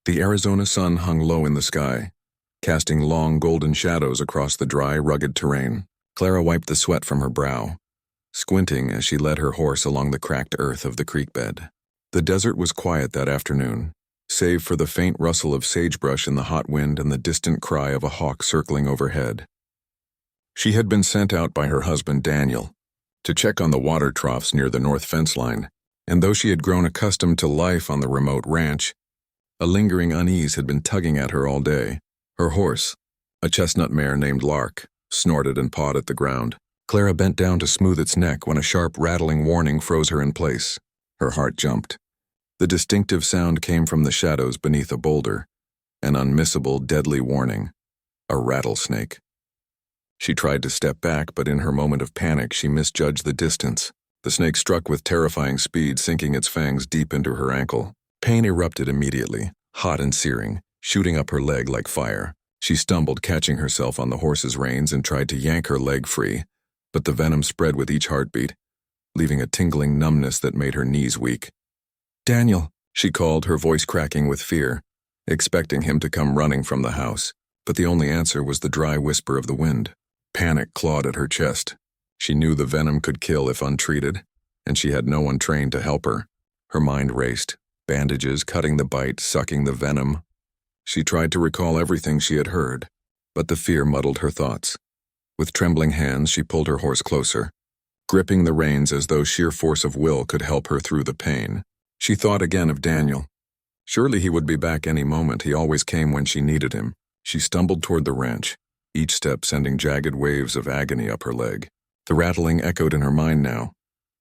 The Arizona sun hung low in the sky, casting long golden shadows across the dry, rugged terrain. Clara wiped the sweat from her brow, squinting as she led her horse along the cracked earth of the creek bed. The desert was quiet that afternoon, save for the faint rustle of sagebrush in the hot wind and the distant cry of a hawk circling overhead. She had been sent out by her husband Daniel to check on the water troughs near the north fence line, and though she had grown accustomed to life on the remote ranch, a lingering unease had been tugging at her all day. Her horse, a chestnut mare named Lark, snorted and pawed at the ground. Clara bent down to smooth its neck when a sharp, rattling warning froze her in place. Her heart jumped. The distinctive sound came from the shadows beneath a boulder, an unmissable, deadly warning. A rattlesnake. She tried to step back, but in her moment of panic, she misjudged the distance. The snake struck with terrifying speed, sinking its fangs deep into her ankle. Pain erupted immediately, hot and searing, shooting up her leg like fire. She stumbled, catching herself on the horse's reins, and tried to yank her leg free, but the venom spread with each heartbeat, leaving a tingling numbness that made her knees weak. "Daniel," she called, her voice cracking with fear, expecting him to come running from the house, but the only answer was the dry whisper of the wind. Panic clawed at her chest. She knew the venom could kill if untreated, and she had no one trained to help her. Her mind raced, bandages cutting the bite, sucking the venom. She tried to recall everything she had heard, but the fear muddled her thoughts. With trembling hands, she pulled her horse closer, gripping the reins as though sheer force of will could help her through the pain. She thought again of Daniel. Surely he would be back any moment. He always came when she needed him. She stumbled toward the ranch, each step sending jagged waves of agony up her leg. The rattling echoed in her mind now,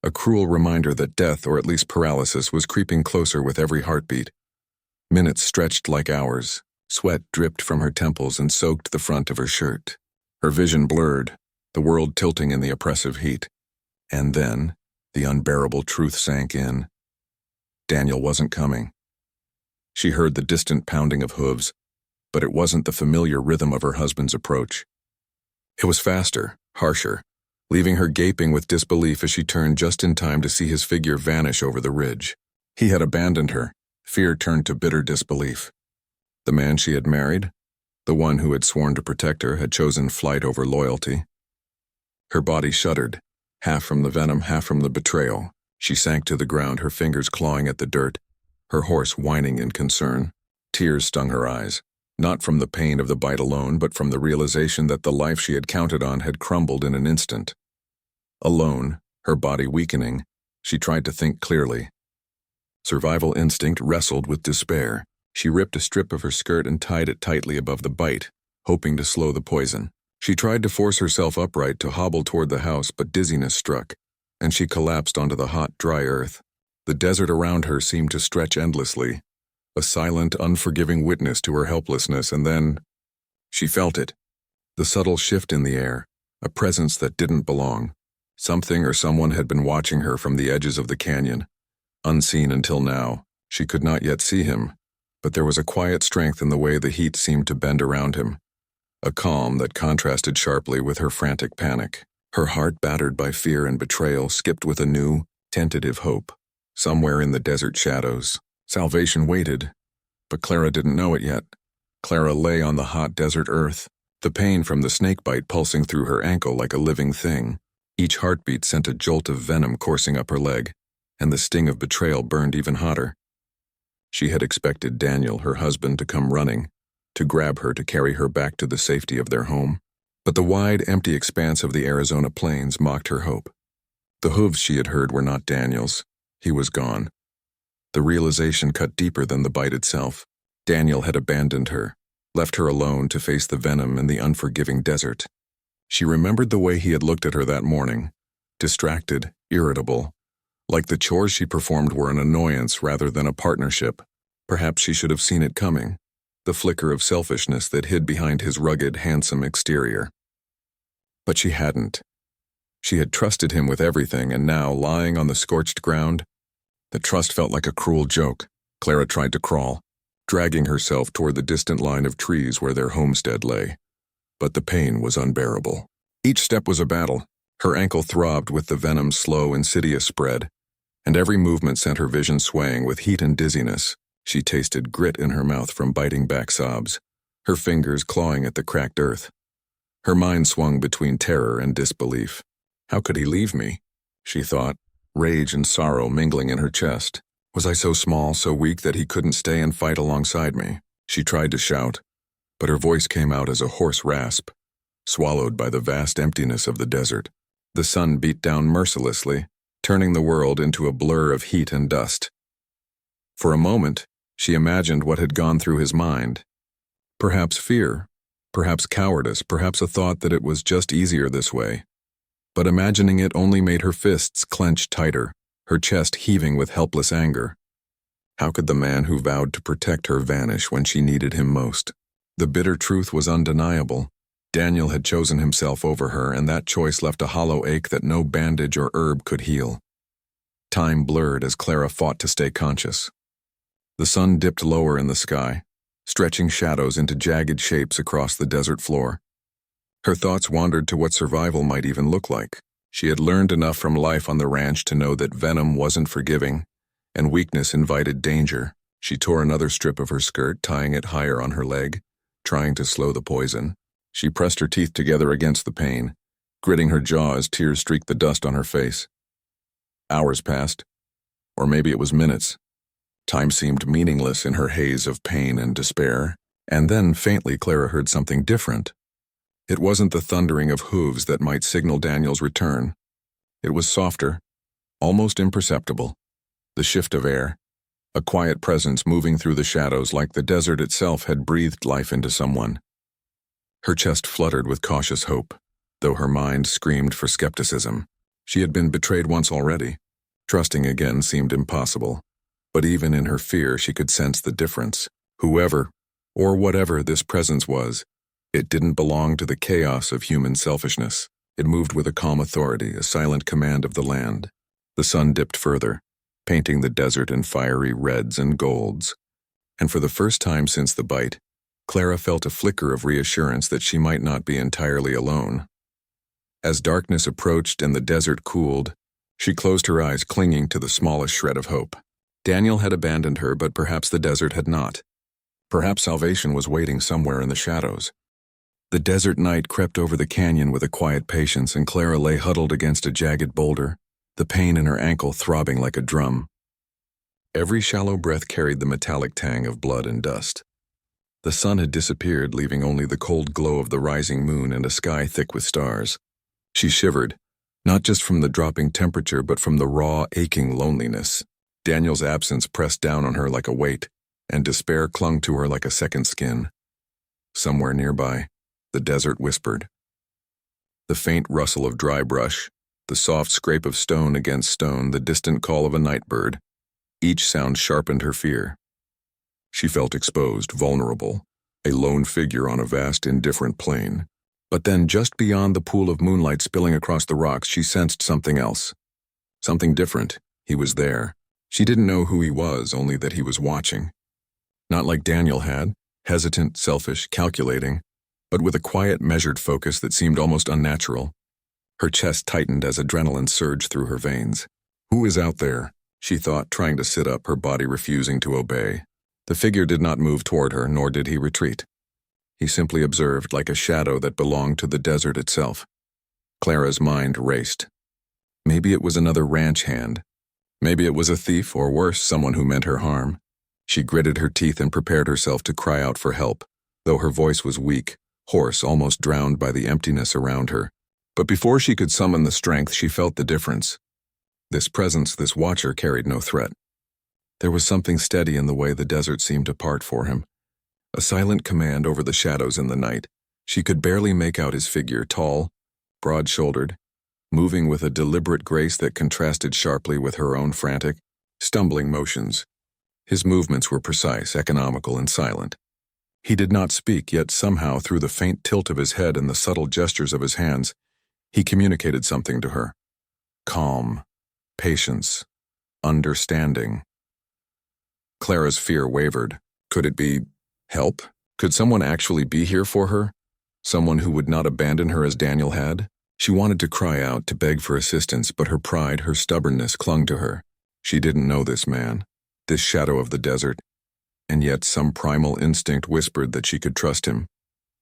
a cruel reminder that death, or at least paralysis, was creeping closer with every heartbeat. Minutes stretched like hours. Sweat dripped from her temples and soaked the front of her shirt. Her vision blurred, the world tilting in the oppressive heat. And then, the unbearable truth sank in. Daniel wasn't coming. She heard the distant pounding of hooves, but it wasn't the familiar rhythm of her husband's approach. It was faster, harsher, leaving her gaping with disbelief as she turned just in time to see his figure vanish over the ridge. He had abandoned her. Fear turned to bitter disbelief. The man she had married, the one who had sworn to protect her, had chosen flight over loyalty. Her body shuddered, half from the venom, half from the betrayal. She sank to the ground, her fingers clawing at the dirt, her horse whining in concern. Tears stung her eyes, not from the pain of the bite alone, but from the realization that the life she had counted on had crumbled in an instant. Alone, her body weakening, she tried to think clearly. Survival instinct wrestled with despair. She ripped a strip of her skirt and tied it tightly above the bite, hoping to slow the poison. She tried to force herself upright to hobble toward the house, but dizziness struck, and she collapsed onto the hot, dry earth. The desert around her seemed to stretch endlessly, a silent, unforgiving witness to her helplessness, and then she felt it. The subtle shift in the air, a presence that didn't belong. Something or someone had been watching her from the edges of the canyon. Unseen until now, she could not yet see him, but there was a quiet strength in the way the heat seemed to bend around him, a calm that contrasted sharply with her frantic panic. Her heart, battered by fear and betrayal, skipped with a new, tentative hope. Somewhere in the desert shadows, salvation waited, but Clara didn't know it yet. Clara lay on the hot desert earth, the pain from the snake bite pulsing through her ankle like a living thing. Each heartbeat sent a jolt of venom coursing up her leg, and the sting of betrayal burned even hotter. She had expected Daniel, her husband, to come running, to grab her, to carry her back to the safety of their home. But the wide, empty expanse of the Arizona plains mocked her hope. The hooves she had heard were not Daniel's. He was gone. The realization cut deeper than the bite itself. Daniel had abandoned her, left her alone to face the venom in the unforgiving desert. She remembered the way he had looked at her that morning, distracted, irritable, like the chores she performed were an annoyance rather than a partnership. Perhaps she should have seen it coming, the flicker of selfishness that hid behind his rugged, handsome exterior. But she hadn't. She had trusted him with everything, and now, lying on the scorched ground, the trust felt like a cruel joke. Clara tried to crawl, dragging herself toward the distant line of trees where their homestead lay. But the pain was unbearable. Each step was a battle. Her ankle throbbed with the venom's slow, insidious spread, and every movement sent her vision swaying with heat and dizziness. She tasted grit in her mouth from biting back sobs, her fingers clawing at the cracked earth. Her mind swung between terror and disbelief. How could he leave me? She thought, rage and sorrow mingling in her chest. Was I so small, so weak that he couldn't stay and fight alongside me? She tried to shout, but her voice came out as a hoarse rasp, swallowed by the vast emptiness of the desert. The sun beat down mercilessly, turning the world into a blur of heat and dust. For a moment, she imagined what had gone through his mind. Perhaps fear, perhaps cowardice, perhaps a thought that it was just easier this way. But imagining it only made her fists clench tighter, her chest heaving with helpless anger. How could the man who vowed to protect her vanish when she needed him most? The bitter truth was undeniable. Daniel had chosen himself over her, and that choice left a hollow ache that no bandage or herb could heal. Time blurred as Clara fought to stay conscious. The sun dipped lower in the sky, stretching shadows into jagged shapes across the desert floor. Her thoughts wandered to what survival might even look like. She had learned enough from life on the ranch to know that venom wasn't forgiving, and weakness invited danger. She tore another strip of her skirt, tying it higher on her leg, trying to slow the poison. She pressed her teeth together against the pain, gritting her jaw as tears streaked the dust on her face. Hours passed, or maybe it was minutes. Time seemed meaningless in her haze of pain and despair, and then faintly Clara heard something different. It wasn't the thundering of hooves that might signal Daniel's return. It was softer, almost imperceptible. The shift of air, a quiet presence moving through the shadows like the desert itself had breathed life into someone. Her chest fluttered with cautious hope, though her mind screamed for skepticism. She had been betrayed once already. Trusting again seemed impossible, but even in her fear she could sense the difference. Whoever, or whatever this presence was, it didn't belong to the chaos of human selfishness. It moved with a calm authority, a silent command of the land. The sun dipped further, painting the desert in fiery reds and golds, and for the first time since the bite, Clara felt a flicker of reassurance that she might not be entirely alone. As darkness approached and the desert cooled, she closed her eyes, clinging to the smallest shred of hope. Daniel had abandoned her, but perhaps the desert had not. Perhaps salvation was waiting somewhere in the shadows. The desert night crept over the canyon with a quiet patience, and Clara lay huddled against a jagged boulder, the pain in her ankle throbbing like a drum. Every shallow breath carried the metallic tang of blood and dust. The sun had disappeared, leaving only the cold glow of the rising moon and a sky thick with stars. She shivered, not just from the dropping temperature but from the raw, aching loneliness. Daniel's absence pressed down on her like a weight, and despair clung to her like a second skin. Somewhere nearby, the desert whispered. The faint rustle of dry brush, the soft scrape of stone against stone, the distant call of a night bird. Each sound sharpened her fear. She felt exposed, vulnerable, a lone figure on a vast, indifferent plain. But then, just beyond the pool of moonlight spilling across the rocks, she sensed something else. Something different. He was there. She didn't know who he was, only that he was watching. Not like Daniel had, hesitant, selfish, calculating, but with a quiet, measured focus that seemed almost unnatural. Her chest tightened as adrenaline surged through her veins. Who is out there? She thought, trying to sit up, her body refusing to obey. The figure did not move toward her, nor did he retreat. He simply observed, like a shadow that belonged to the desert itself. Clara's mind raced. Maybe it was another ranch hand. Maybe it was a thief, or worse, someone who meant her harm. She gritted her teeth and prepared herself to cry out for help, though her voice was weak, hoarse, almost drowned by the emptiness around her. But before she could summon the strength, she felt the difference. This presence, this watcher, carried no threat. There was something steady in the way the desert seemed to part for him. A silent command over the shadows in the night. She could barely make out his figure, tall, broad-shouldered, moving with a deliberate grace that contrasted sharply with her own frantic, stumbling motions. His movements were precise, economical, and silent. He did not speak, yet somehow, through the faint tilt of his head and the subtle gestures of his hands, he communicated something to her. Calm, patience, understanding. Clara's fear wavered. Could it be help? Could someone actually be here for her? Someone who would not abandon her as Daniel had? She wanted to cry out, to beg for assistance, but her pride, her stubbornness clung to her. She didn't know this man, this shadow of the desert. and yet some primal instinct whispered that she could trust him.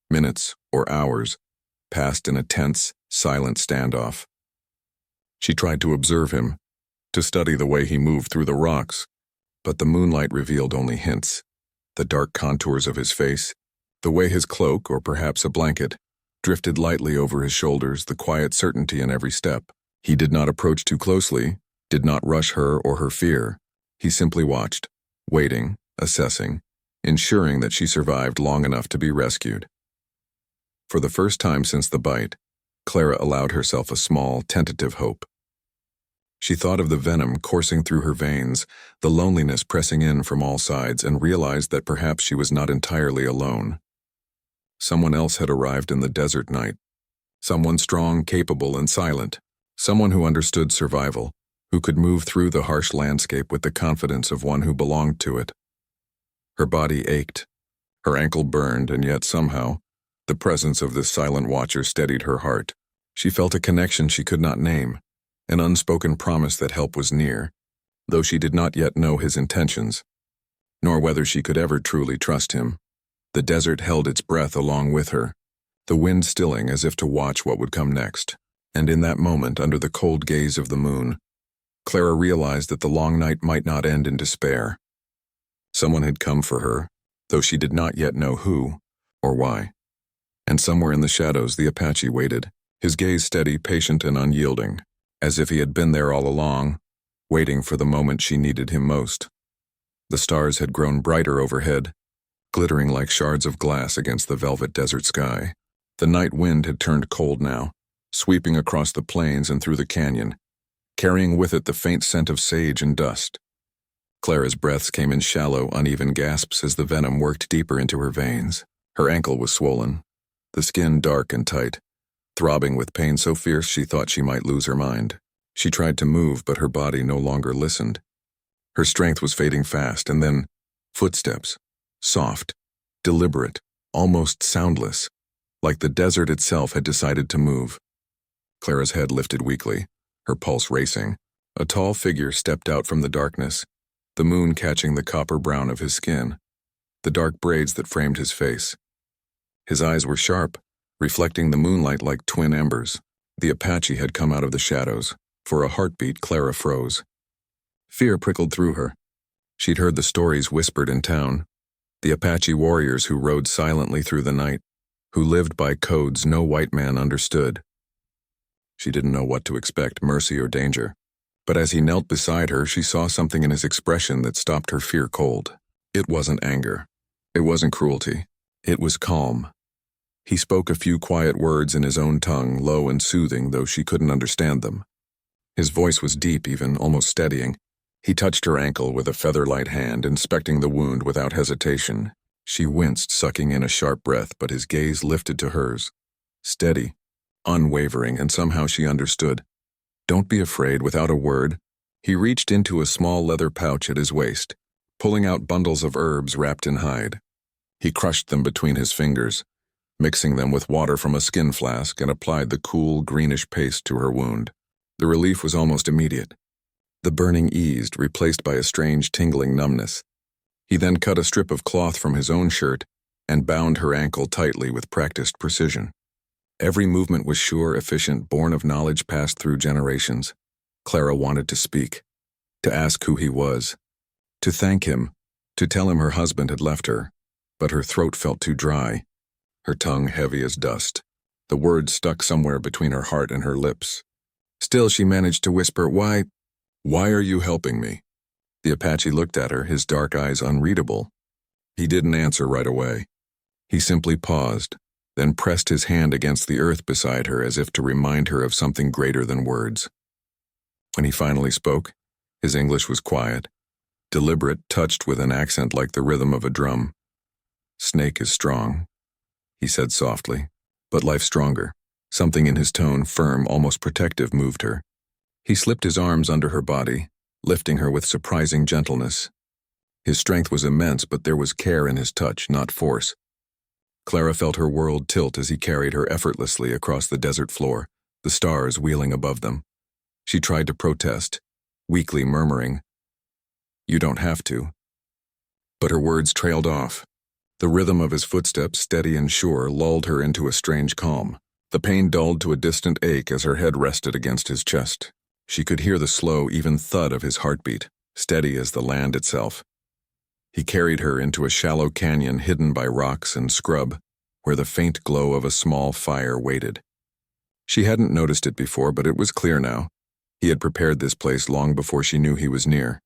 Minutes, or hours, passed in a tense, silent standoff. She tried to observe him, to study the way he moved through the rocks, but the moonlight revealed only hints. The dark contours of his face, the way his cloak, or perhaps a blanket, drifted lightly over his shoulders, the quiet certainty in every step. He did not approach too closely, did not rush her or her fear. He simply watched, waiting, assessing, ensuring that she survived long enough to be rescued. For the first time since the bite, Clara allowed herself a small, tentative hope. She thought of the venom coursing through her veins, the loneliness pressing in from all sides, and realized that perhaps she was not entirely alone. Someone else had arrived in the desert night. Someone strong, capable, and silent. Someone who understood survival, who could move through the harsh landscape with the confidence of one who belonged to it. Her body ached. Her ankle burned, and yet somehow, the presence of this silent watcher steadied her heart. She felt a connection she could not name, an unspoken promise that help was near, though she did not yet know his intentions, nor whether she could ever truly trust him. The desert held its breath along with her, the wind stilling as if to watch what would come next. And in that moment, under the cold gaze of the moon, Clara realized that the long night might not end in despair. Someone had come for her, though she did not yet know who or why. And somewhere in the shadows the Apache waited, his gaze steady, patient, and unyielding, as if he had been there all along, waiting for the moment she needed him most. The stars had grown brighter overhead, glittering like shards of glass against the velvet desert sky. The night wind had turned cold now, sweeping across the plains and through the canyon, carrying with it the faint scent of sage and dust. Clara's breaths came in shallow, uneven gasps as the venom worked deeper into her veins. Her ankle was swollen, the skin dark and tight, throbbing with pain so fierce she thought she might lose her mind. She tried to move, but her body no longer listened. Her strength was fading fast, and then footsteps, soft, deliberate, almost soundless, like the desert itself had decided to move. Clara's head lifted weakly, her pulse racing. A tall figure stepped out from the darkness, the moon catching the copper brown of his skin, the dark braids that framed his face. His eyes were sharp, reflecting the moonlight like twin embers. The Apache had come out of the shadows. For a heartbeat, Clara froze. Fear prickled through her. She'd heard the stories whispered in town, the Apache warriors who rode silently through the night, who lived by codes no white man understood. She didn't know what to expect, mercy or danger. But as he knelt beside her, she saw something in his expression that stopped her fear cold. It wasn't anger. It wasn't cruelty. It was calm. He spoke a few quiet words in his own tongue, low and soothing, though she couldn't understand them. His voice was deep, even almost steadying. He touched her ankle with a feather-light hand, inspecting the wound without hesitation. She winced, sucking in a sharp breath, but his gaze lifted to hers. Steady, unwavering, and somehow she understood. Don't be afraid. Without a word, he reached into a small leather pouch at his waist, pulling out bundles of herbs wrapped in hide. He crushed them between his fingers, mixing them with water from a skin flask, and applied the cool, greenish paste to her wound. The relief was almost immediate. The burning eased, replaced by a strange tingling numbness. He then cut a strip of cloth from his own shirt and bound her ankle tightly with practiced precision. Every movement was sure, efficient, born of knowledge passed through generations. Clara wanted to speak, to ask who he was, to thank him, to tell him her husband had left her, but her throat felt too dry, her tongue heavy as dust. The words stuck somewhere between her heart and her lips. Still, she managed to whisper, Why are you helping me?" The Apache looked at her, his dark eyes unreadable. He didn't answer right away. He simply paused, then pressed his hand against the earth beside her as if to remind her of something greater than words. When he finally spoke, his English was quiet, deliberate, touched with an accent like the rhythm of a drum. "Snake is strong," he said softly, "but life stronger." Something in his tone, firm, almost protective, moved her. He slipped his arms under her body, lifting her with surprising gentleness. His strength was immense, but there was care in his touch, not force. Clara felt her world tilt as he carried her effortlessly across the desert floor, the stars wheeling above them. She tried to protest, weakly murmuring, "You don't have to." But her words trailed off. The rhythm of his footsteps, steady and sure, lulled her into a strange calm. The pain dulled to a distant ache as her head rested against his chest. She could hear the slow, even thud of his heartbeat, steady as the land itself. He carried her into a shallow canyon hidden by rocks and scrub, where the faint glow of a small fire waited. She hadn't noticed it before, but it was clear now. He had prepared this place long before she knew he was near.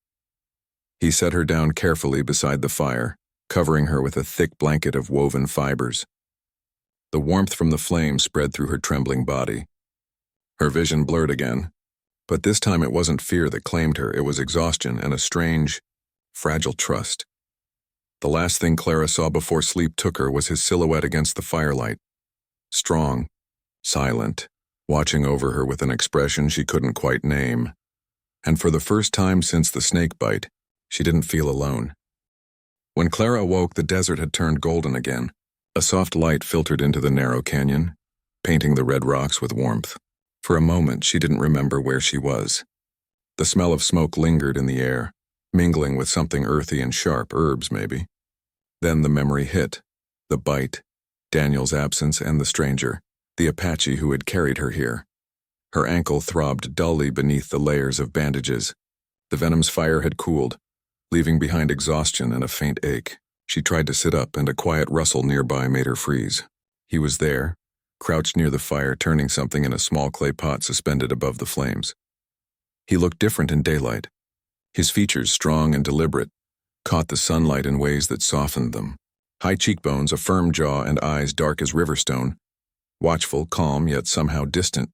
He set her down carefully beside the fire, covering her with a thick blanket of woven fibers. The warmth from the flame spread through her trembling body. Her vision blurred again, but this time it wasn't fear that claimed her, it was exhaustion and a strange, fragile trust. The last thing Clara saw before sleep took her was his silhouette against the firelight. Strong, silent, watching over her with an expression she couldn't quite name. And for the first time since the snake bite, she didn't feel alone. When Clara awoke, the desert had turned golden again. A soft light filtered into the narrow canyon, painting the red rocks with warmth. For a moment, she didn't remember where she was. The smell of smoke lingered in the air, mingling with something earthy and sharp, herbs maybe. Then the memory hit. The bite, Daniel's absence, and the stranger, the Apache who had carried her here. Her ankle throbbed dully beneath the layers of bandages. The venom's fire had cooled, leaving behind exhaustion and a faint ache. She tried to sit up, and a quiet rustle nearby made her freeze. He was there, crouched near the fire, turning something in a small clay pot suspended above the flames. He looked different in daylight. His features, strong and deliberate, caught the sunlight in ways that softened them. High cheekbones, a firm jaw, and eyes dark as riverstone. Watchful, calm, yet somehow distant.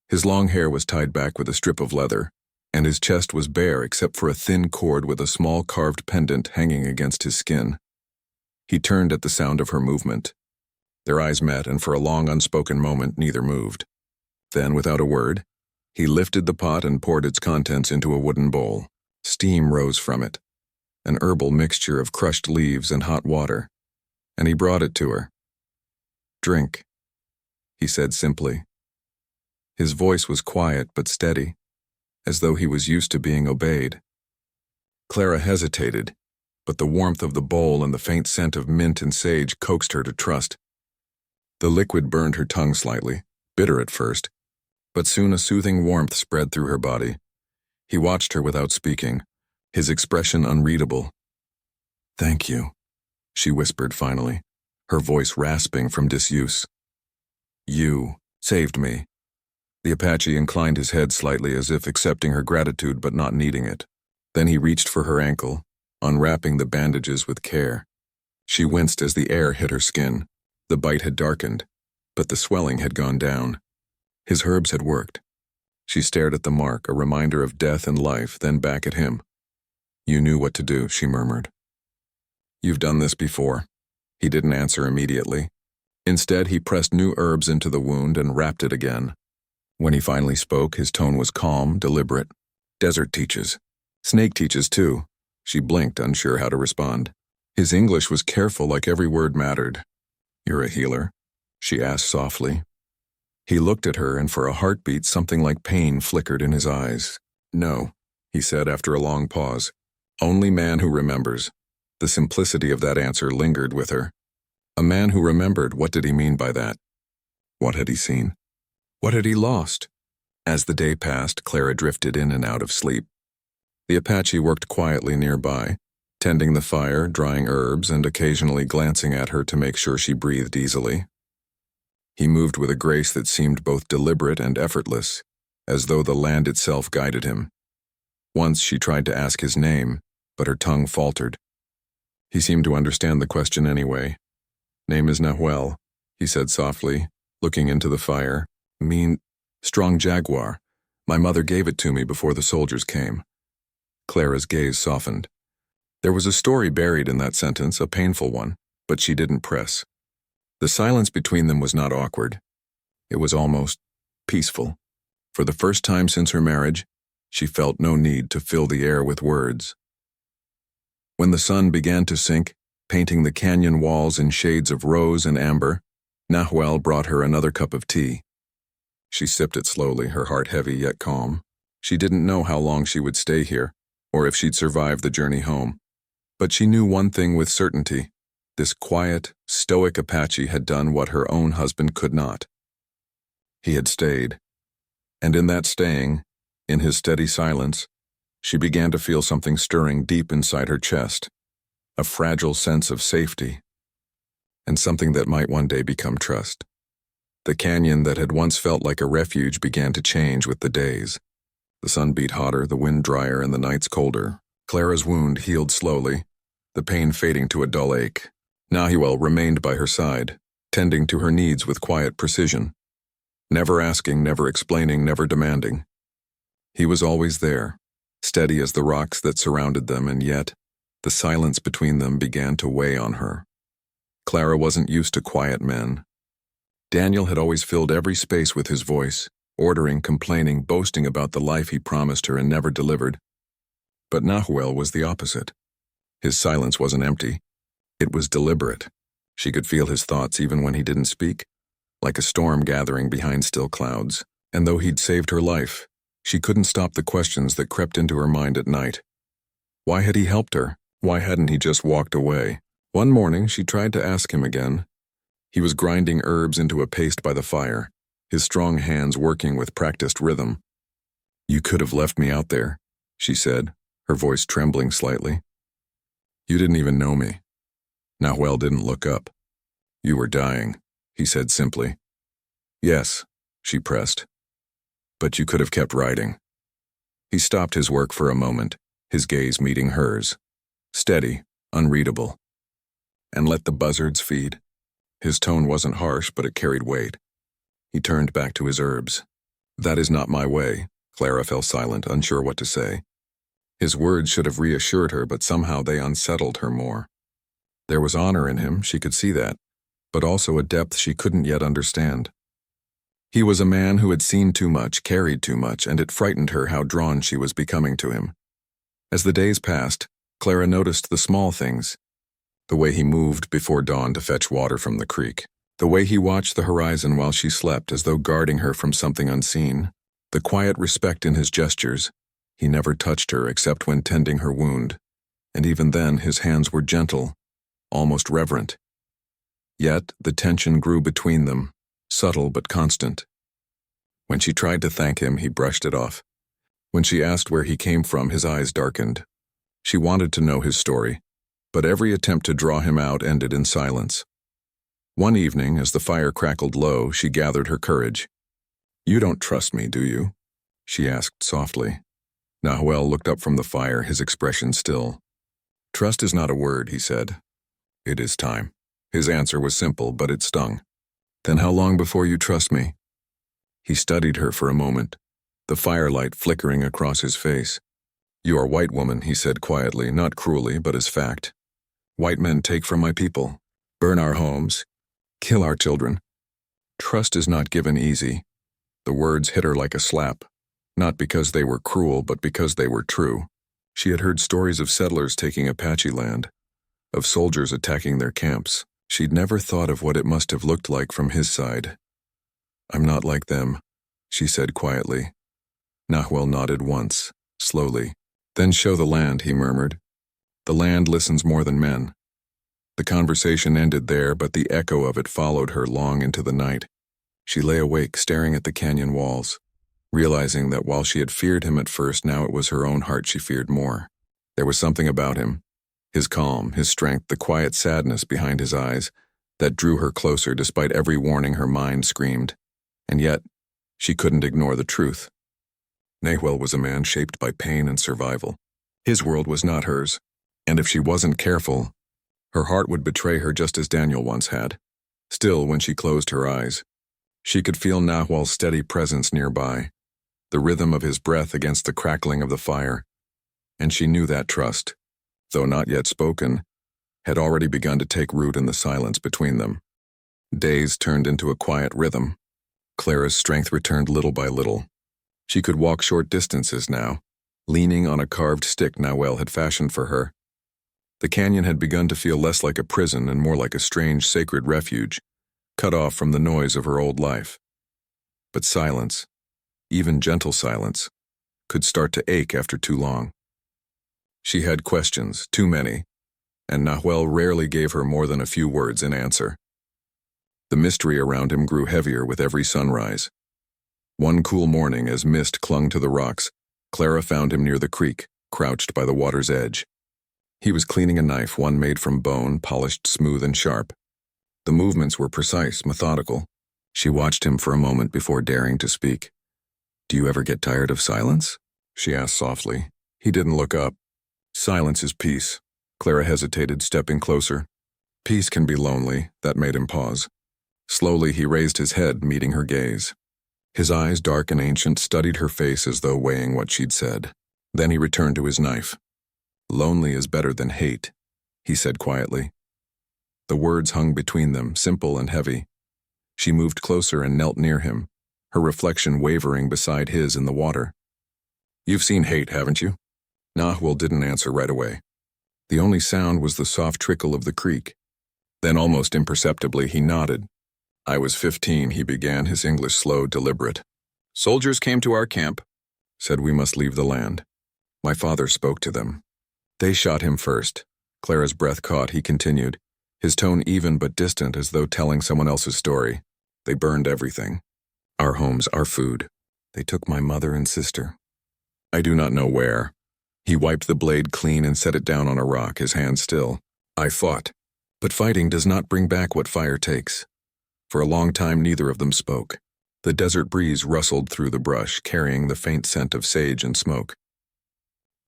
His long hair was tied back with a strip of leather, and his chest was bare except for a thin cord with a small carved pendant hanging against his skin. He turned at the sound of her movement. Their eyes met, and for a long unspoken moment neither moved. Then, without a word, he lifted the pot and poured its contents into a wooden bowl. Steam rose from it, an herbal mixture of crushed leaves and hot water, and he brought it to her. "Drink," he said simply. His voice was quiet but steady, as though he was used to being obeyed. Clara hesitated, but the warmth of the bowl and the faint scent of mint and sage coaxed her to trust. The liquid burned her tongue slightly, bitter at first, but soon a soothing warmth spread through her body. He watched her without speaking, his expression unreadable. "Thank you," she whispered finally, her voice rasping from disuse. "You saved me." The Apache inclined his head slightly as if accepting her gratitude but not needing it. Then he reached for her ankle, unwrapping the bandages with care. She winced as the air hit her skin. The bite had darkened, but the swelling had gone down. His herbs had worked. She stared at the mark, a reminder of death and life, then back at him. "You knew what to do," she murmured. "You've done this before." He didn't answer immediately. Instead, he pressed new herbs into the wound and wrapped it again. When he finally spoke, his tone was calm, deliberate. "Desert teaches. Snake teaches too." She blinked, unsure how to respond. His English was careful, like every word mattered. "You're a healer?" she asked softly. He looked at her, and for a heartbeat something like pain flickered in his eyes. "No," he said after a long pause. "Only man who remembers." The simplicity of that answer lingered with her. A man who remembered, what did he mean by that? What had he seen? What had he lost? As the day passed, Clara drifted in and out of sleep. The Apache worked quietly nearby, tending the fire, drying herbs, and occasionally glancing at her to make sure she breathed easily. He moved with a grace that seemed both deliberate and effortless, as though the land itself guided him. Once she tried to ask his name, but her tongue faltered. He seemed to understand the question anyway. "Name is Nahuel," he said softly, looking into the fire. "Mean, strong jaguar. My mother gave it to me before the soldiers came." Clara's gaze softened. There was a story buried in that sentence, a painful one, but she didn't press. The silence between them was not awkward. It was almost peaceful. For the first time since her marriage, she felt no need to fill the air with words. When the sun began to sink, painting the canyon walls in shades of rose and amber, Nahuel brought her another cup of tea. She sipped it slowly, her heart heavy yet calm. She didn't know how long she would stay here, or if she'd survive the journey home. But she knew one thing with certainty. This quiet, stoic Apache had done what her own husband could not. He had stayed. And in that staying, in his steady silence, she began to feel something stirring deep inside her chest, a fragile sense of safety, and something that might one day become trust. The canyon that had once felt like a refuge began to change with the days. The sun beat hotter, the wind drier, and the nights colder. Clara's wound healed slowly, the pain fading to a dull ache. Nahuel remained by her side, tending to her needs with quiet precision. Never asking, never explaining, never demanding. He was always there, steady as the rocks that surrounded them, and yet, the silence between them began to weigh on her. Clara wasn't used to quiet men. Daniel had always filled every space with his voice, ordering, complaining, boasting about the life he promised her and never delivered. But Nahuel was the opposite. His silence wasn't empty. It was deliberate. She could feel his thoughts even when he didn't speak, like a storm gathering behind still clouds. And though he'd saved her life, she couldn't stop the questions that crept into her mind at night. Why had he helped her? Why hadn't he just walked away? One morning, she tried to ask him again. He was grinding herbs into a paste by the fire, his strong hands working with practiced rhythm. "You could have left me out there," she said, her voice trembling slightly. "You didn't even know me." Nahuel didn't look up. "You were dying," he said simply. "Yes," she pressed. "But you could have kept writing." He stopped his work for a moment, his gaze meeting hers. Steady, unreadable. "And let the buzzards feed." His tone wasn't harsh, but it carried weight. He turned back to his herbs. "That is not my way." Clara fell silent, unsure what to say. His words should have reassured her, but somehow they unsettled her more. There was honor in him, she could see that, but also a depth she couldn't yet understand. He was a man who had seen too much, carried too much, and it frightened her how drawn she was becoming to him. As the days passed, Clara noticed the small things. The way he moved before dawn to fetch water from the creek. The way he watched the horizon while she slept as though guarding her from something unseen. The quiet respect in his gestures. He never touched her except when tending her wound. And even then his hands were gentle, almost reverent. Yet the tension grew between them, subtle but constant. When she tried to thank him, he brushed it off. When she asked where he came from, his eyes darkened. She wanted to know his story, but every attempt to draw him out ended in silence. One evening, as the fire crackled low, she gathered her courage. "You don't trust me, do you?" she asked softly. Nahuel looked up from the fire, his expression still. "Trust is not a word," he said. "It is time." His answer was simple, but it stung. "Then how long before you trust me?" He studied her for a moment, the firelight flickering across his face. "You are white woman," he said quietly, not cruelly, but as fact. "White men take from my people, burn our homes, kill our children. Trust is not given easy." The words hit her like a slap, not because they were cruel, but because they were true. She had heard stories of settlers taking Apache land, of soldiers attacking their camps. She'd never thought of what it must have looked like from his side. "I'm not like them," she said quietly. Nahuel nodded once, slowly. "Then show the land," he murmured. "The land listens more than men." The conversation ended there, but the echo of it followed her long into the night. She lay awake, staring at the canyon walls, realizing that while she had feared him at first, now it was her own heart she feared more. There was something about him, his calm, his strength, the quiet sadness behind his eyes, that drew her closer despite every warning her mind screamed. And yet, she couldn't ignore the truth. Nahuel was a man shaped by pain and survival. His world was not hers, and if she wasn't careful, her heart would betray her just as Daniel once had. Still, when she closed her eyes, she could feel Nahuel's steady presence nearby, the rhythm of his breath against the crackling of the fire, and she knew that trust, though not yet spoken, had already begun to take root in the silence between them. Days turned into a quiet rhythm. Clara's strength returned little by little. She could walk short distances now, leaning on a carved stick Nahuel had fashioned for her. The canyon had begun to feel less like a prison and more like a strange, sacred refuge, cut off from the noise of her old life. But silence, even gentle silence, could start to ache after too long. She had questions, too many, and Nahuel rarely gave her more than a few words in answer. The mystery around him grew heavier with every sunrise. One cool morning, as mist clung to the rocks, Clara found him near the creek, crouched by the water's edge. He was cleaning a knife, one made from bone, polished smooth and sharp. The movements were precise, methodical. She watched him for a moment before daring to speak. "Do you ever get tired of silence?" she asked softly. He didn't look up. "Silence is peace." Clara hesitated, stepping closer. Peace can be lonely. That made him pause. Slowly he raised his head, meeting her gaze. His eyes, dark and ancient, studied her face as though weighing what she'd said. Then he returned to his knife. "Lonely is better than hate," he said quietly. The words hung between them, simple and heavy. She moved closer and knelt near him, her reflection wavering beside his in the water. "You've seen hate, haven't you?" Nahuel didn't answer right away. The only sound was the soft trickle of the creek. Then, almost imperceptibly, he nodded. "I was 15, he began, his English slow, deliberate. "Soldiers came to our camp, said we must leave the land. My father spoke to them. They shot him first." Clara's breath caught, he continued, his tone even but distant, as though telling someone else's story. "They burned everything. Our homes, our food. They took my mother and sister. I do not know where." He wiped the blade clean and set it down on a rock, his hand still. "I fought. But fighting does not bring back what fire takes." For a long time neither of them spoke. The desert breeze rustled through the brush, carrying the faint scent of sage and smoke.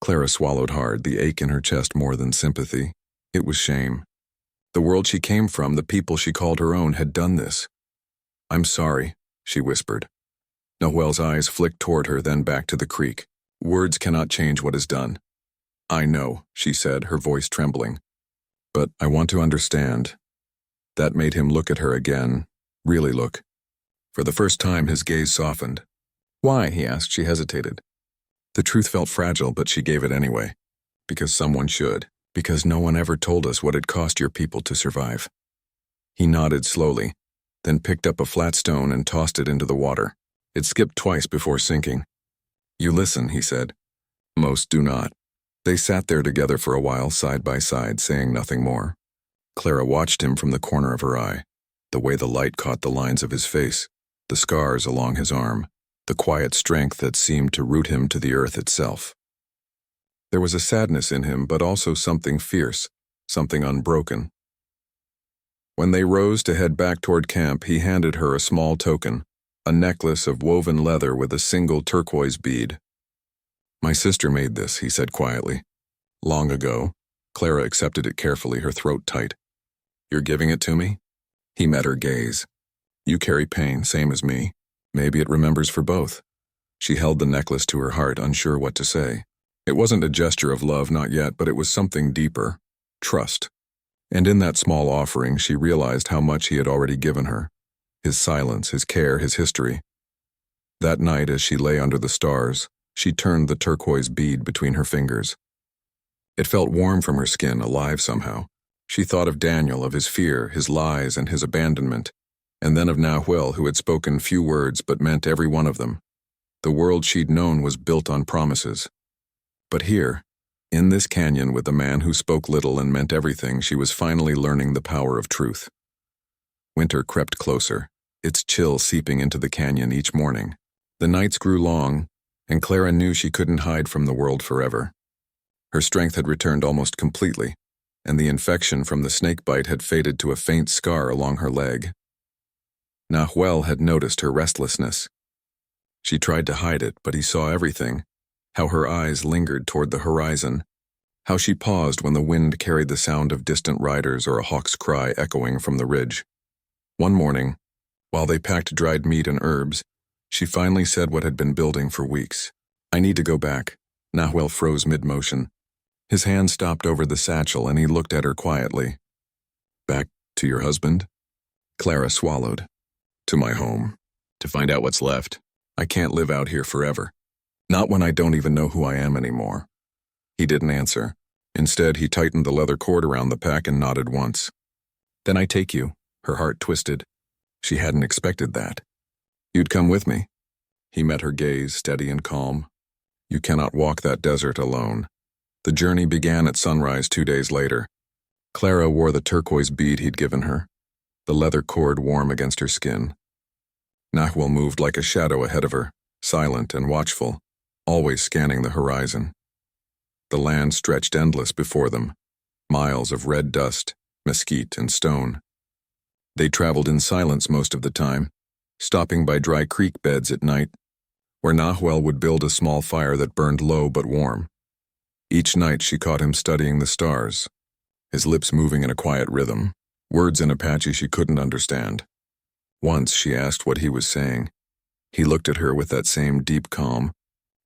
Clara swallowed hard, the ache in her chest more than sympathy. It was shame. The world she came from, the people she called her own, had done this. "I'm sorry," she whispered. Nahuel's eyes flicked toward her, then back to the creek. "Words cannot change what is done." "I know," she said, her voice trembling. "But I want to understand." That made him look at her again, really look. For the first time, his gaze softened. "Why?" he asked. She hesitated. The truth felt fragile, but she gave it anyway. "Because someone should. Because no one ever told us what it cost your people to survive." He nodded slowly, then picked up a flat stone and tossed it into the water. It skipped twice before sinking. "You listen," he said. "Most do not." They sat there together for a while, side by side, saying nothing more. Clara watched him from the corner of her eye, the way the light caught the lines of his face, the scars along his arm, the quiet strength that seemed to root him to the earth itself. There was a sadness in him, but also something fierce, something unbroken. When they rose to head back toward camp, he handed her a small token, a necklace of woven leather with a single turquoise bead. "My sister made this," he said quietly. "Long ago." Clara accepted it carefully, her throat tight. "You're giving it to me?" He met her gaze. "You carry pain, same as me. Maybe it remembers for both." She held the necklace to her heart, unsure what to say. It wasn't a gesture of love, not yet, but it was something deeper. Trust. And in that small offering, she realized how much he had already given her. His silence, his care, his history. That night, as she lay under the stars, she turned the turquoise bead between her fingers. It felt warm from her skin, alive somehow. She thought of Daniel, of his fear, his lies, and his abandonment, and then of Nahuel, who had spoken few words but meant every one of them. The world she'd known was built on promises. But here, in this canyon with a man who spoke little and meant everything, she was finally learning the power of truth. Winter crept closer, its chill seeping into the canyon each morning. The nights grew long, and Clara knew she couldn't hide from the world forever. Her strength had returned almost completely, and the infection from the snake bite had faded to a faint scar along her leg. Nahuel had noticed her restlessness. She tried to hide it, but he saw everything, how her eyes lingered toward the horizon, how she paused when the wind carried the sound of distant riders or a hawk's cry echoing from the ridge. One morning, while they packed dried meat and herbs, she finally said what had been building for weeks. "I need to go back." Nahuel froze mid-motion. His hand stopped over the satchel and he looked at her quietly. "Back to your husband?" Clara swallowed. "To my home. To find out what's left. I can't live out here forever. Not when I don't even know who I am anymore." He didn't answer. Instead, he tightened the leather cord around the pack and nodded once. "Then I take you." Her heart twisted. She hadn't expected that. "You'd come with me." He met her gaze, steady and calm. "You cannot walk that desert alone." The journey began at sunrise 2 days later. Clara wore the turquoise bead he'd given her, the leather cord warm against her skin. Nahuel moved like a shadow ahead of her, silent and watchful, always scanning the horizon. The land stretched endless before them, miles of red dust, mesquite, and stone. They traveled in silence most of the time, stopping by dry creek beds at night, where Nahuel would build a small fire that burned low but warm. Each night she caught him studying the stars, his lips moving in a quiet rhythm, words in Apache she couldn't understand. Once she asked what he was saying. He looked at her with that same deep calm.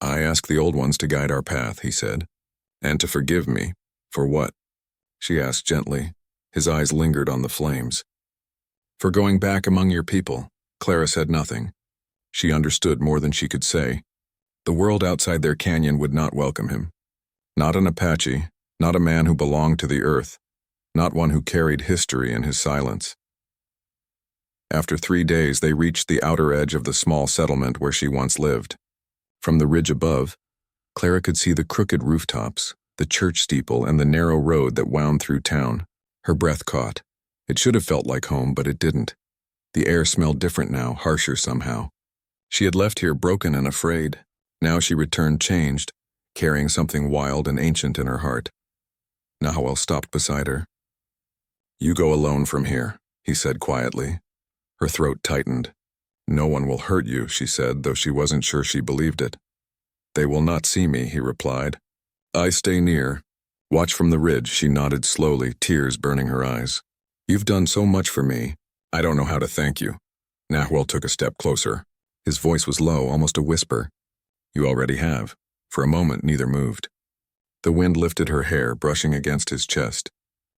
"I ask the old ones to guide our path," he said. "And to forgive me. For what?" she asked gently. His eyes lingered on the flames. "For going back among your people." Clara said nothing. She understood more than she could say. The world outside their canyon would not welcome him. Not an Apache, not a man who belonged to the earth, not one who carried history in his silence. After 3 days, they reached the outer edge of the small settlement where she once lived. From the ridge above, Clara could see the crooked rooftops, the church steeple, and the narrow road that wound through town. Her breath caught. It should have felt like home, but it didn't. The air smelled different now, harsher somehow. She had left here broken and afraid. Now she returned changed, carrying something wild and ancient in her heart. Nahuel stopped beside her. "You go alone from here," he said quietly. Her throat tightened. "No one will hurt you," she said, though she wasn't sure she believed it. "They will not see me," he replied. "I stay near. Watch from the ridge," she nodded slowly, tears burning her eyes. "You've done so much for me. I don't know how to thank you." Nahuel took a step closer. His voice was low, almost a whisper. "You already have." For a moment, neither moved. The wind lifted her hair, brushing against his chest.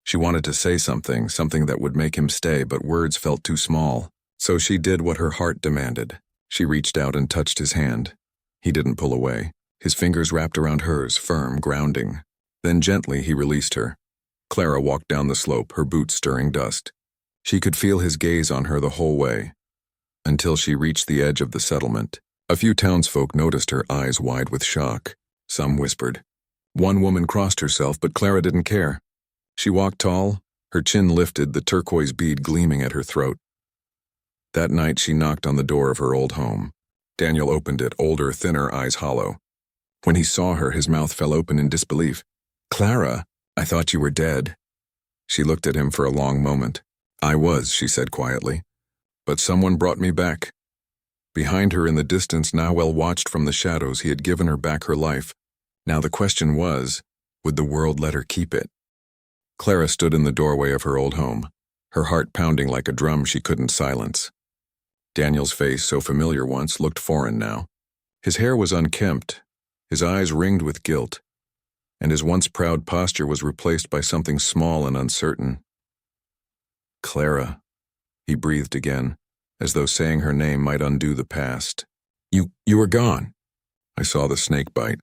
She wanted to say something that would make him stay, but words felt too small. So she did what her heart demanded. She reached out and touched his hand. He didn't pull away. His fingers wrapped around hers, firm, grounding. Then gently he released her. Clara walked down the slope, her boots stirring dust. She could feel his gaze on her the whole way, until she reached the edge of the settlement. A few townsfolk noticed her, eyes wide with shock. Some whispered. One woman crossed herself, but Clara didn't care. She walked tall, her chin lifted, the turquoise bead gleaming at her throat. That night she knocked on the door of her old home. Daniel opened it, older, thinner, eyes hollow. When he saw her, his mouth fell open in disbelief. "Clara, I thought you were dead." She looked at him for a long moment. "I was," she said quietly. "But someone brought me back." Behind her in the distance, Nahuel watched from the shadows. He had given her back her life. Now the question was, would the world let her keep it? Clara stood in the doorway of her old home, her heart pounding like a drum she couldn't silence. Daniel's face, so familiar once, looked foreign now. His hair was unkempt, his eyes ringed with guilt, and his once proud posture was replaced by something small and uncertain. "Clara," he breathed again, as though saying her name might undo the past. You were gone." "I saw the snake bite.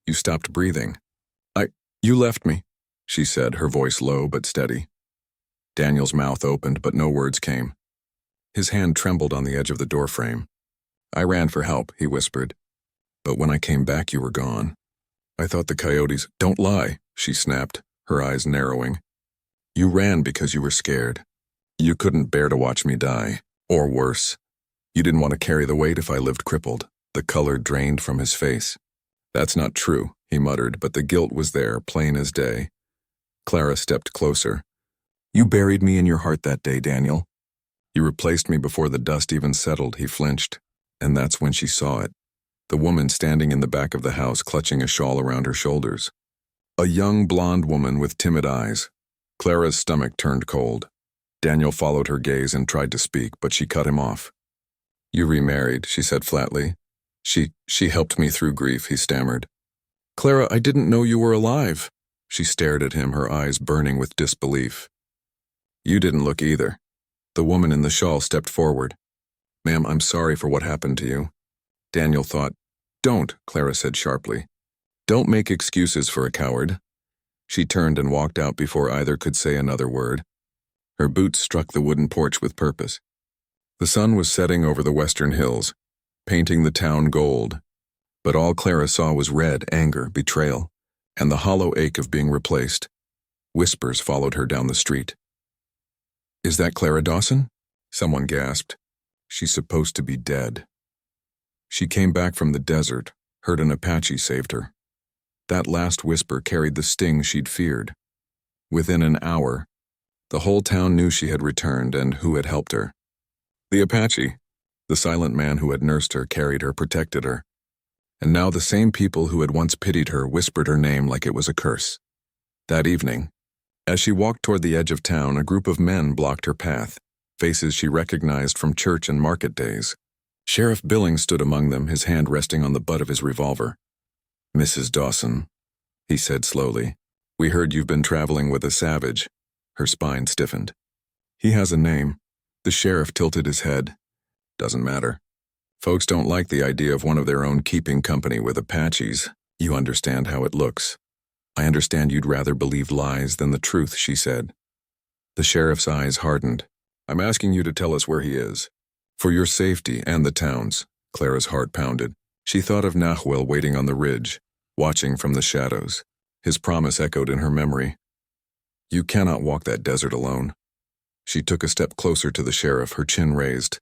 You stopped breathing." You left me," she said, her voice low but steady. Daniel's mouth opened, but no words came. His hand trembled on the edge of the doorframe. "I ran for help," he whispered. "But when I came back, you were gone. I thought the coyotes—" "Don't lie," she snapped, her eyes narrowing. "You ran because you were scared. You couldn't bear to watch me die. Or worse. You didn't want to carry the weight if I lived crippled." The color drained from his face. "That's not true," he muttered, but the guilt was there, plain as day. Clara stepped closer. "You buried me in your heart that day, Daniel. You replaced me before the dust even settled." He flinched, and that's when she saw it. The woman standing in the back of the house, clutching a shawl around her shoulders. A young blonde woman with timid eyes. Clara's stomach turned cold. Daniel followed her gaze and tried to speak, but she cut him off. "You remarried," she said flatly. She helped me through grief," he stammered. "Clara, I didn't know you were alive." She stared at him, her eyes burning with disbelief. "You didn't look either." The woman in the shawl stepped forward. "Ma'am, I'm sorry for what happened to you." Daniel thought. "Don't," Clara said sharply. "Don't make excuses for a coward." She turned and walked out before either could say another word. Her boots struck the wooden porch with purpose. The sun was setting over the western hills, painting the town gold. But all Clara saw was red, anger, betrayal, and the hollow ache of being replaced. Whispers followed her down the street. "Is that Clara Dawson?" Someone gasped. "She's supposed to be dead." She came back from the desert, heard an Apache saved her. That last whisper carried the sting she'd feared. Within an hour, the whole town knew she had returned and who had helped her. The Apache, the silent man who had nursed her, carried her, protected her. And now the same people who had once pitied her whispered her name like it was a curse. That evening, as she walked toward the edge of town, a group of men blocked her path, faces she recognized from church and market days. Sheriff Billings stood among them, his hand resting on the butt of his revolver. "Mrs. Dawson," he said slowly, "we heard you've been traveling with a savage." Her spine stiffened. "He has a name." The sheriff tilted his head. "Doesn't matter. Folks don't like the idea of one of their own keeping company with Apaches. You understand how it looks." "I understand you'd rather believe lies than the truth," she said. The sheriff's eyes hardened. "I'm asking you to tell us where he is. For your safety and the town's." Clara's heart pounded. She thought of Nahuel waiting on the ridge, watching from the shadows. His promise echoed in her memory. "You cannot walk that desert alone." She took a step closer to the sheriff, her chin raised.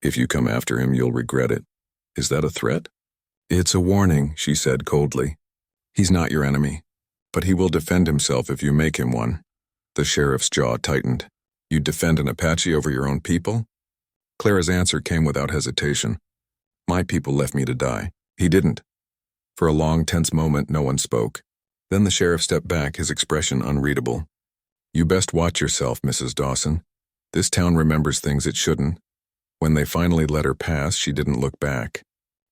"If you come after him, you'll regret it." "Is that a threat?" "It's a warning," she said coldly. "He's not your enemy, but he will defend himself if you make him one." The sheriff's jaw tightened. "You'd defend an Apache over your own people?" Clara's answer came without hesitation. "My people left me to die. He didn't." For a long, tense moment, no one spoke. Then the sheriff stepped back, his expression unreadable. "You best watch yourself, Mrs. Dawson. This town remembers things it shouldn't." When they finally let her pass, she didn't look back.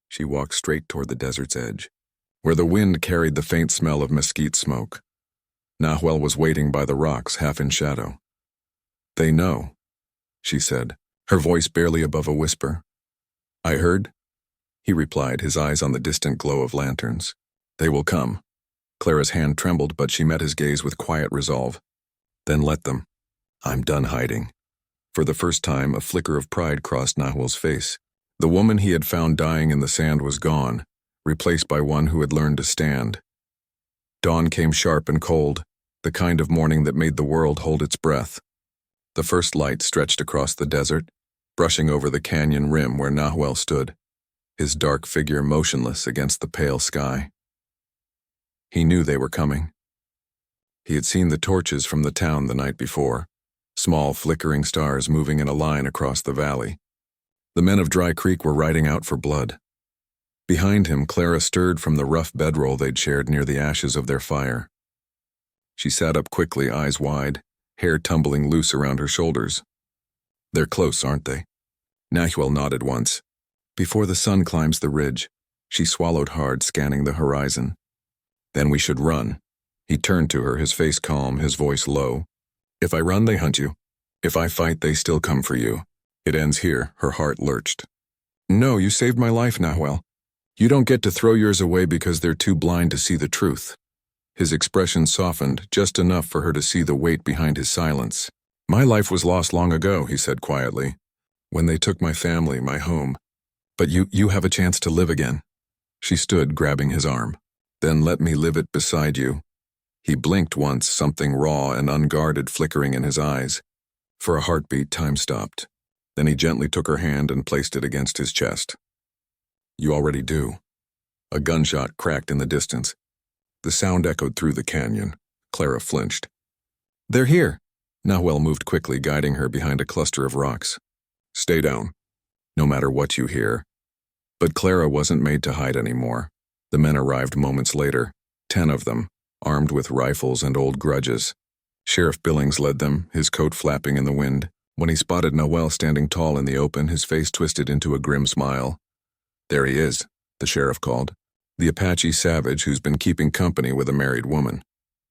She walked straight toward the desert's edge, where the wind carried the faint smell of mesquite smoke. Nahuel was waiting by the rocks, half in shadow. "They know," she said, her voice barely above a whisper. "I heard," he replied, his eyes on the distant glow of lanterns. "They will come." Clara's hand trembled, but she met his gaze with quiet resolve. "Then let them. I'm done hiding." For the first time, a flicker of pride crossed Nahuel's face. The woman he had found dying in the sand was gone, replaced by one who had learned to stand. Dawn came sharp and cold, the kind of morning that made the world hold its breath. The first light stretched across the desert, brushing over the canyon rim where Nahuel stood, his dark figure motionless against the pale sky. He knew they were coming. He had seen the torches from the town the night before, small flickering stars moving in a line across the valley. The men of Dry Creek were riding out for blood. Behind him, Clara stirred from the rough bedroll they'd shared near the ashes of their fire. She sat up quickly, eyes wide, hair tumbling loose around her shoulders. "They're close, aren't they?" Nahuel nodded once. "Before the sun climbs the ridge." She swallowed hard, scanning the horizon. "Then we should run." He turned to her, his face calm, his voice low. "If I run, they hunt you. If I fight, they still come for you. It ends here." Her heart lurched. "No, you saved my life, Nahuel. You don't get to throw yours away because they're too blind to see the truth." His expression softened, just enough for her to see the weight behind his silence. "My life was lost long ago," he said quietly, "when they took my family, my home. But you have a chance to live again." She stood, grabbing his arm. "Then let me live it beside you." He blinked once, something raw and unguarded flickering in his eyes. For a heartbeat, time stopped. Then he gently took her hand and placed it against his chest. "You already do." A gunshot cracked in the distance. The sound echoed through the canyon. Clara flinched. "They're here." Nahuel moved quickly, guiding her behind a cluster of rocks. "Stay down, no matter what you hear." But Clara wasn't made to hide anymore. The men arrived moments later, 10 of them, armed with rifles and old grudges. Sheriff Billings led them, his coat flapping in the wind. When he spotted Noel standing tall in the open, his face twisted into a grim smile. "There he is," the sheriff called. "The Apache savage who's been keeping company with a married woman."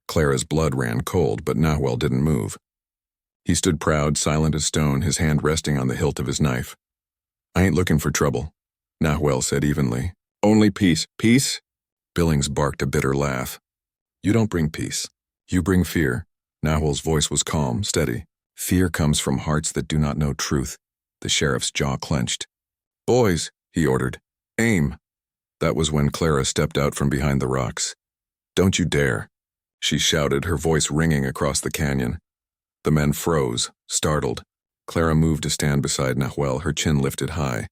Clara's blood ran cold, but Nahuel didn't move. He stood proud, silent as stone, his hand resting on the hilt of his knife. "I ain't looking for trouble," Nahuel said evenly. "Only peace." "Peace?" Billings barked a bitter laugh. "You don't bring peace. You bring fear." Nahuel's voice was calm, steady. "Fear comes from hearts that do not know truth." The sheriff's jaw clenched. "Boys," he ordered, "aim." That was when Clara stepped out from behind the rocks. "Don't you dare." she shouted, her voice ringing across the canyon. The men froze, startled. Clara moved to stand beside Nahuel, her chin lifted high.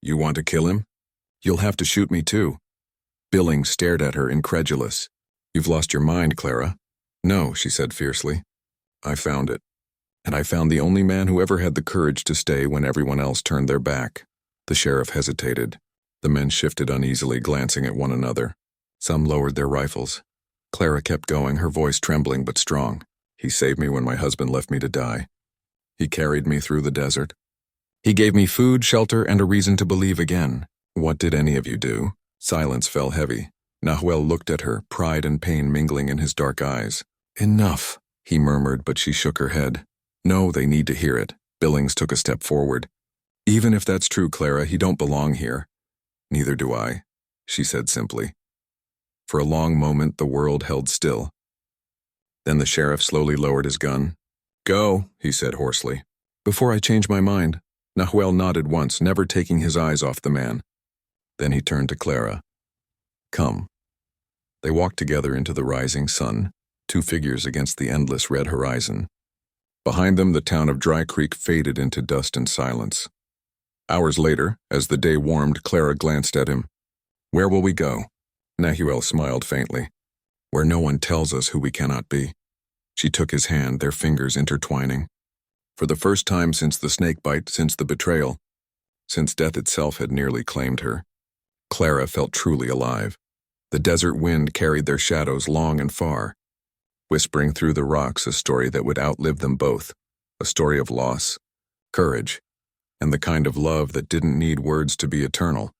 You want to kill him? You'll have to shoot me too. Billings stared at her, incredulous. You've lost your mind, Clara. No, she said fiercely. I found it. And I found the only man who ever had the courage to stay when everyone else turned their back. The sheriff hesitated. The men shifted uneasily, glancing at one another. Some lowered their rifles. Clara kept going, her voice trembling but strong. He saved me when my husband left me to die. He carried me through the desert. He gave me food, shelter, and a reason to believe again. What did any of you do? Silence fell heavy. Nahuel looked at her, pride and pain mingling in his dark eyes. Enough, he murmured, but she shook her head. No, they need to hear it. Billings took a step forward. Even if that's true, Clara, he don't belong here. Neither do I, she said simply. For a long moment, the world held still. Then the sheriff slowly lowered his gun. Go, he said hoarsely. Before I change my mind. Nahuel nodded once, never taking his eyes off the man. Then he turned to Clara. Come. They walked together into the rising sun, two figures against the endless red horizon. Behind them, the town of Dry Creek faded into dust and silence. Hours later, as the day warmed, Clara glanced at him. Where will we go? Nahuel smiled faintly. Where no one tells us who we cannot be. She took his hand, their fingers intertwining. For the first time since the snake bite, since the betrayal, since death itself had nearly claimed her, Clara felt truly alive. The desert wind carried their shadows long and far, whispering through the rocks a story that would outlive them both, a story of loss, courage, and the kind of love that didn't need words to be eternal.